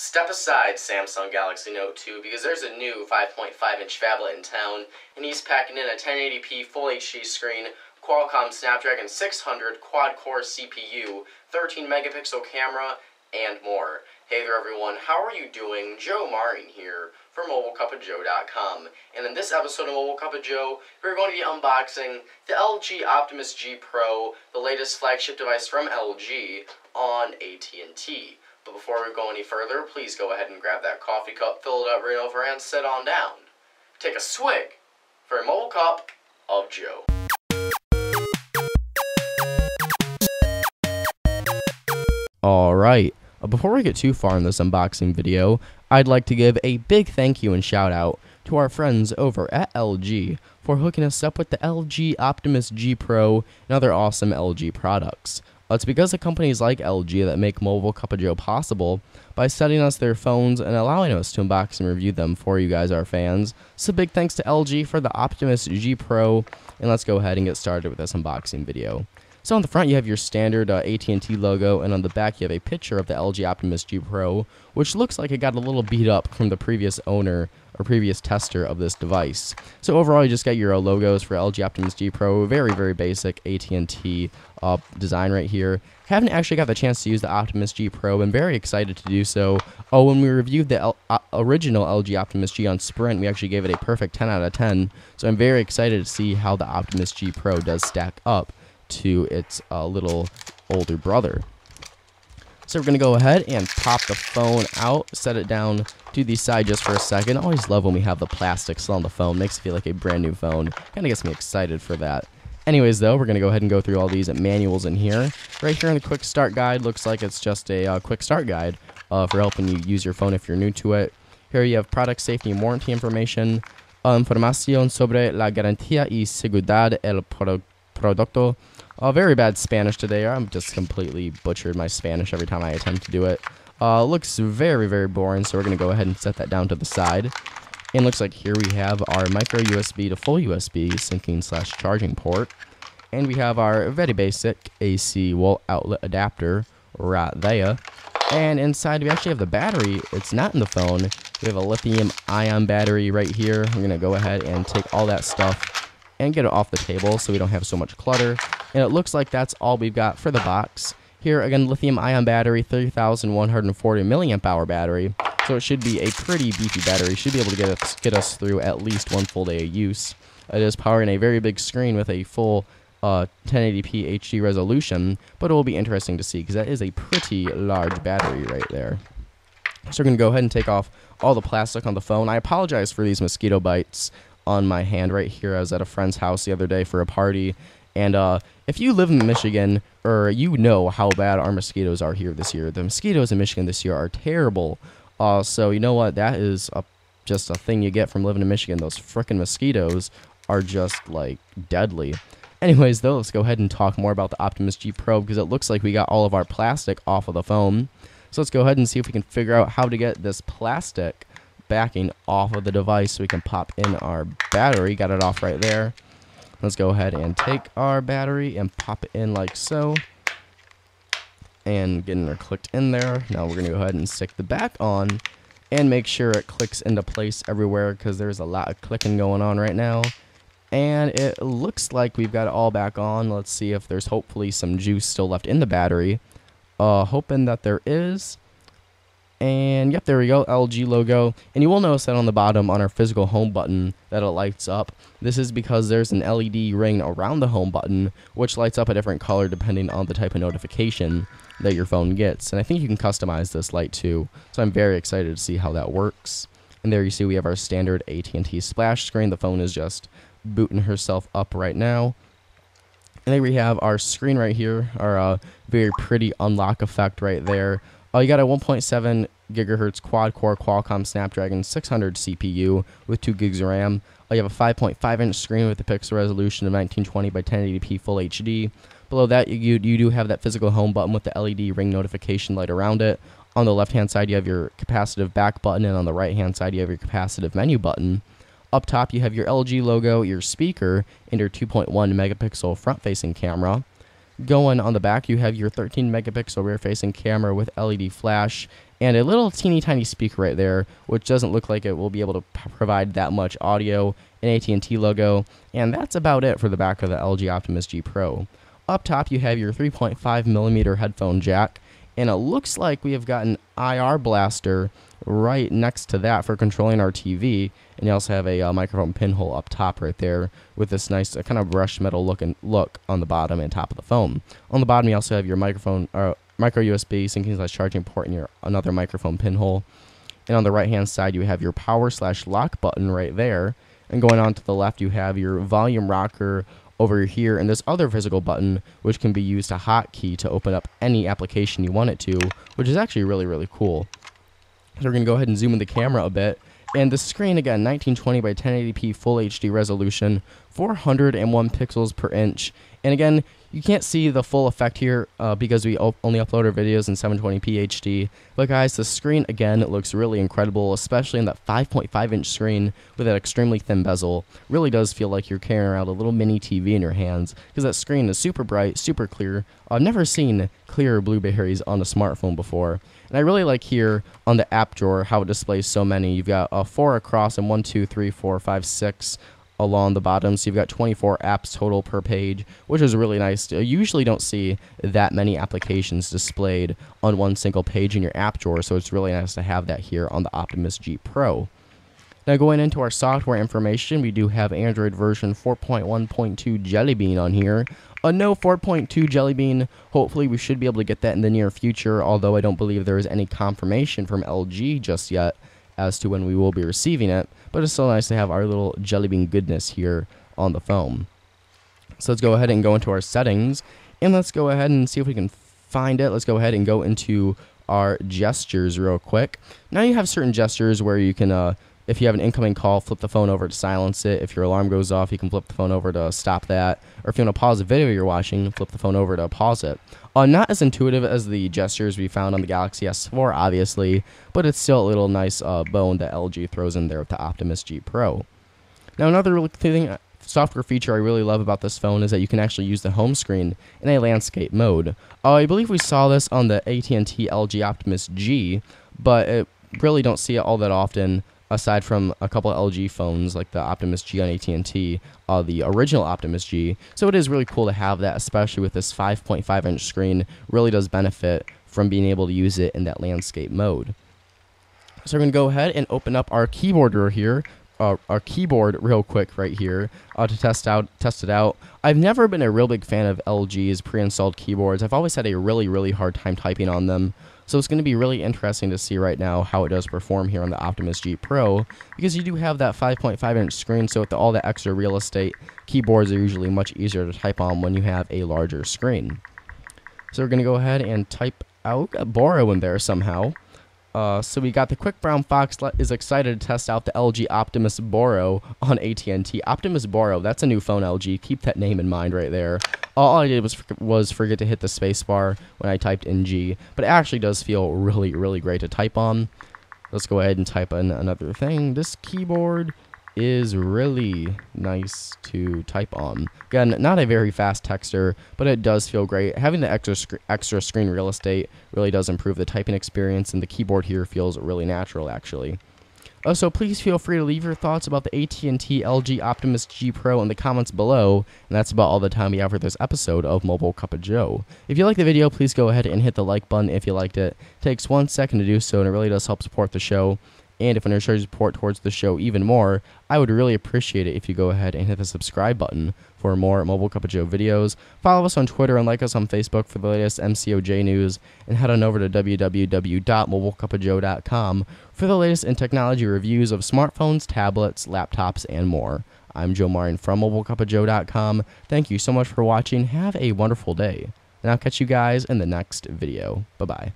Step aside, Samsung Galaxy Note 2, because there's a new 5.5-inch phablet in town, and he's packing in a 1080p Full HD screen, Qualcomm Snapdragon 600 quad-core CPU, 13-megapixel camera, and more. Hey there everyone, how are you doing? Joe Marin here from MobileCupOfJoe.com, and in this episode of Mobile Cup of Joe, we're going to be unboxing the LG Optimus G Pro, the latest flagship device from LG on AT&T. But before we go any further, please go ahead and grab that coffee cup, fill it up right over, and sit on down. Take a swig for a Mobile Cup of Joe. Alright, before we get too far in this unboxing video, I'd like to give a big thank you and shout out to our friends over at LG for hooking us up with the LG Optimus G Pro and other awesome LG products. It's because of companies like LG that make Mobile Cup of Joe possible by sending us their phones and allowing us to unbox and review them for you guys, our fans. So big thanks to LG for the Optimus G Pro, and let's go ahead and get started with this unboxing video. So on the front you have your standard AT&T logo, and on the back you have a picture of the LG Optimus G Pro, which looks like it got a little beat up from the previous owner or previous tester of this device. So overall you just got your logos for LG Optimus G Pro, very basic AT&T design right here. Haven't actually got the chance to use the Optimus G Pro. I'm very excited to do so. When we reviewed the original LG Optimus G on Sprint, we actually gave it a perfect 10 out of 10. So I'm very excited to see how the Optimus G Pro does stack up to its little older brother. So we're going to go ahead and pop the phone out, set it down to the side just for a second. I always love when we have the plastic still on the phone. Makes it feel like a brand new phone. Kind of gets me excited for that. Anyways, though, we're going to go ahead and go through all these manuals in here. Right here in the quick start guide, looks like it's just a quick start guide for helping you use your phone if you're new to it. Here you have product safety and warranty information, información sobre la garantía y seguridad del producto. Very bad Spanish today. I'm just completely butchered my Spanish every time I attempt to do it. Looks very boring, so we're going to go ahead and set that down to the side. And looks like here we have our micro USB to full USB syncing / charging port. And we have our very basic AC wall outlet adapter right there. And inside we actually have the battery. It's not in the phone. We have a lithium ion battery right here. We're going to go ahead and take all that stuff and get it off the table so we don't have so much clutter. And it looks like that's all we've got for the box. Here again, lithium ion battery, 3140 milliamp hour battery. So it should be a pretty beefy battery. Should be able to get us through at least one full day of use. It is powering a very big screen with a full 1080p HD resolution, but it will be interesting to see because that is a pretty large battery right there. So we're going to go ahead and take off all the plastic on the phone. I apologize for these mosquito bites on my hand right here. I was at a friend's house the other day for a party, and if you live in Michigan, or you know how bad our mosquitoes are here this year, the mosquitoes in Michigan this year are terrible. So you know what, that is just a thing you get from living in Michigan. Those frickin' mosquitoes are just like deadly. Anyways though, let's go ahead and talk more about the Optimus G Pro, because it looks like we got all of our plastic off of the phone. So let's go ahead and see if we can figure out how to get this plastic backing off of the device so we can pop in our battery. Got it off right there. Let's go ahead and take our battery and pop it in like so. And getting her clicked in there. Now we're going to go ahead and stick the back on and make sure it clicks into place everywhere, because there's a lot of clicking going on right now. And it looks like we've got it all back on. Let's see if there's hopefully some juice still left in the battery. Hoping that there is. And yep, there we go, LG logo. And you will notice that on the bottom on our physical home button that it lights up. This is because there's an LED ring around the home button, which lights up a different color depending on the type of notification that your phone gets. And I think you can customize this light too. So I'm very excited to see how that works. And there you see we have our standard AT&T splash screen. The phone is just booting herself up right now. And there we have our screen right here, our very pretty unlock effect right there. You got a 1.7 gigahertz quad-core Qualcomm Snapdragon 600 CPU with 2 gigs of RAM. You have a 5.5-inch screen with a pixel resolution of 1920 by 1080p Full HD. Below that, you do have that physical home button with the LED ring notification light around it. On the left-hand side, you have your capacitive back button, and on the right-hand side, you have your capacitive menu button. Up top, you have your LG logo, your speaker, and your 2.1 megapixel front-facing camera. Going on the back, you have your 13 megapixel rear facing camera with LED flash and a little teeny tiny speaker right there, which doesn't look like it will be able to provide that much audio, an AT&T logo, and that's about it for the back of the LG Optimus G Pro. Up top, you have your 3.5mm headphone jack, and it looks like we have got an IR blaster right next to that for controlling our TV, and you also have a microphone pinhole up top right there with this nice kind of brushed metal look on the bottom and top of the phone. On the bottom, you also have your microphone micro USB syncing / charging port and your another microphone pinhole. And on the right hand side, you have your power / lock button right there. And going on to the left, you have your volume rocker over here, and this other physical button, which can be used to hotkey to open up any application you want it to, which is actually really, really cool. So we're going to go ahead and zoom in the camera a bit. And the screen, again, 1920 by 1080p Full HD resolution, 401 pixels per inch. And again, you can't see the full effect here because we only upload our videos in 720p HD. But guys, the screen, again, looks really incredible, especially in that 5.5-inch screen with that extremely thin bezel. Really does feel like you're carrying around a little mini TV in your hands because that screen is super bright, super clear. I've never seen clearer blueberries on a smartphone before. And I really like here on the app drawer how it displays so many. You've got 4 across and 1, 2, 3, 4, 5, 6 along the bottom, so you've got 24 apps total per page, which is really nice. You usually don't see that many applications displayed on one single page in your app drawer, so it's really nice to have that here on the Optimus G Pro. Now going into our software information, we do have Android version 4.1.2 Jelly Bean on here. No 4.2 Jelly Bean. Hopefully we should be able to get that in the near future, although I don't believe there is any confirmation from LG just yet as to when we will be receiving it, but it's still nice to have our little Jelly Bean goodness here on the phone. So let's go ahead and go into our settings, and let's go ahead and see if we can find it. Let's go ahead and go into our gestures real quick. Now you have certain gestures where you can, if you have an incoming call, flip the phone over to silence it. If your alarm goes off, you can flip the phone over to stop that. Or if you want to pause a video you're watching, flip the phone over to pause it. Not as intuitive as the gestures we found on the Galaxy S4, obviously, but it's still a little nice bone that LG throws in there with the Optimus G Pro. Now, another software feature I really love about this phone is that you can actually use the home screen in a landscape mode. I believe we saw this on the AT&T LG Optimus G, but it really don't see it all that often, aside from a couple of LG phones like the Optimus G on AT&T, the original Optimus G. So it is really cool to have that, especially with this 5.5-inch screen. Really does benefit from being able to use it in that landscape mode. So we're going to go ahead and open up our keyboard here. Our keyboard real quick right here to test it out. I've never been a real big fan of LG's pre-installed keyboards. I've always had a really hard time typing on them. So it's going to be really interesting to see right now how it does perform here on the Optimus G Pro, because you do have that 5.5-inch screen, so with all the extra real estate, keyboards are usually much easier to type on when you have a larger screen. So we're going to go ahead and type out Borrow in there somehow. So we got the Quick Brown Fox is excited to test out the LG Optimus Borrow on AT&T. Optimus Borrow, that's a new phone, LG. Keep that name in mind right there. All I did was forget to hit the space bar when I typed in G, but it actually does feel really great to type on. Let's go ahead and type in another thing. This keyboard is really nice to type on. Again, not a very fast texter, but it does feel great. Having the extra screen real estate really does improve the typing experience, and the keyboard here feels really natural, actually. So please feel free to leave your thoughts about the AT&T LG Optimus G Pro in the comments below, and that's about all the time we have for this episode of Mobile Cup of Joe. If you liked the video, please go ahead and hit the like button if you liked it. It takes 1 second to do so, and it really does help support the show. And if you want to show your support towards the show even more, I would really appreciate it if you go ahead and hit the subscribe button for more Mobile Cup of Joe videos. Follow us on Twitter and like us on Facebook for the latest MCOJ news. And head on over to www.mobilecupofjoe.com for the latest in technology reviews of smartphones, tablets, laptops, and more. I'm Joe Marin from mobilecupofjoe.com. Thank you so much for watching. Have a wonderful day. And I'll catch you guys in the next video. Bye-bye.